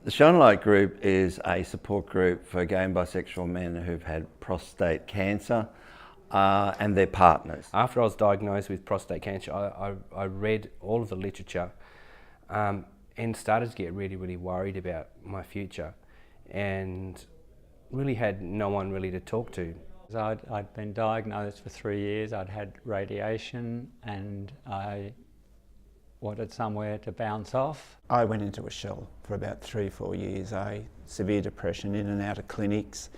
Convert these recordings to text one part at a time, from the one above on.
The Shine a Light group is a support group for gay and bisexual men who've had prostate cancer and their partners. After I was diagnosed with prostate cancer, I read all of the literature and started to get really worried about my future, and really had no one really to talk to. I'd been diagnosed for 3 years. I'd had radiation and I wanted somewhere to bounce off. I went into a shell for about 3-4 years. Severe depression, in and out of clinics.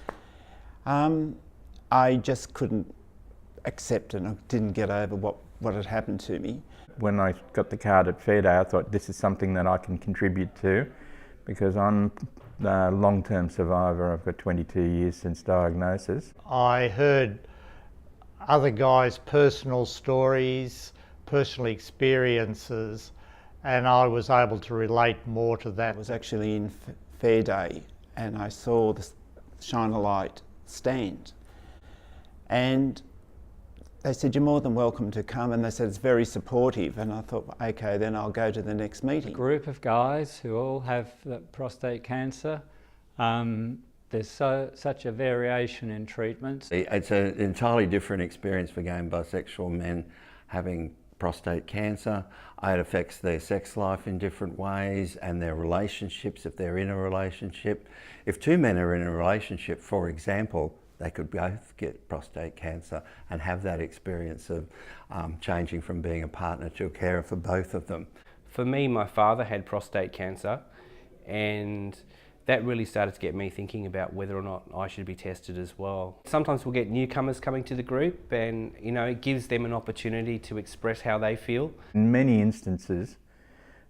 I just couldn't accept it. I didn't get over what had happened to me. When I got the card at Fair Day, I thought this is something that I can contribute to, because I'm a long-term survivor. I've got 22 years since diagnosis. I heard other guys' personal stories, personal experiences, and I was able to relate more to that. I was actually in Fair Day and I saw the Shine a Light stand, and they said, "You're more than welcome to come," and they said it's very supportive, and I thought, okay, then I'll go to the next meeting. A group of guys who all have prostate cancer. There's such a variation in treatments. It's an entirely different experience for gay and bisexual men having prostate cancer. It affects their sex life in different ways and their relationships if they're in a relationship. If two men are in a relationship, for example, they could both get prostate cancer and have that experience of changing from being a partner to a carer for both of them. For me, my father had prostate cancer, and that really started to get me thinking about whether or not I should be tested as well. Sometimes we'll get newcomers coming to the group, and it gives them an opportunity to express how they feel. In many instances,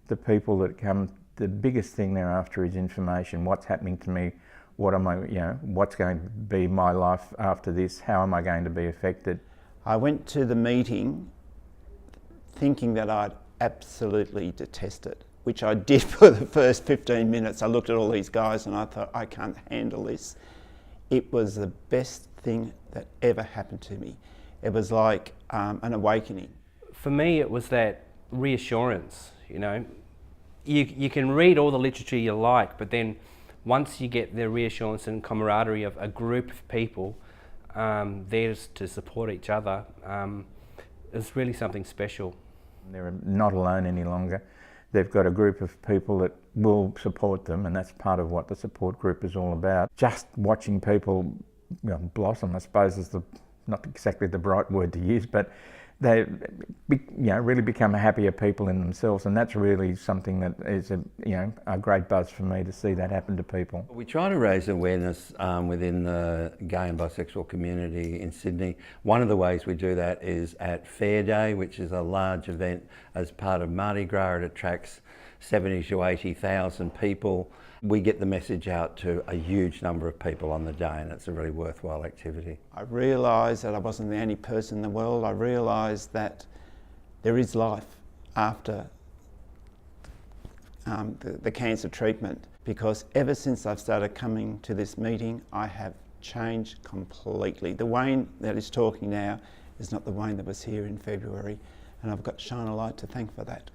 the people that come, the biggest thing they're after is information. What's happening to me? What am I, what's going to be my life after this? How am I going to be affected? I went to the meeting thinking that I'd absolutely detest it, which I did for the first 15 minutes. I looked at all these guys and I thought, I can't handle this. It was the best thing that ever happened to me. It was like an awakening. For me, it was that reassurance. You can read all the literature you like, but then once you get the reassurance and camaraderie of a group of people there to support each other, it's really something special. They're not alone any longer. They've got a group of people that will support them, and that's part of what the support group is all about. Just watching people blossom, I suppose, is not exactly the right word to use, but they really become happier people in themselves, and that's really something that is a great buzz for me to see that happen to people. We try to raise awareness within the gay and bisexual community in Sydney. One of the ways we do that is at Fair Day, which is a large event as part of Mardi Gras. It attracts 70,000 to 80,000 people. We get the message out to a huge number of people on the day, and it's a really worthwhile activity. I realised that I wasn't the only person in the world. I realised that there is life after the cancer treatment, because ever since I've started coming to this meeting, I have changed completely. The Wayne that is talking now is not the Wayne that was here in February, and I've got Shine a Light to thank for that.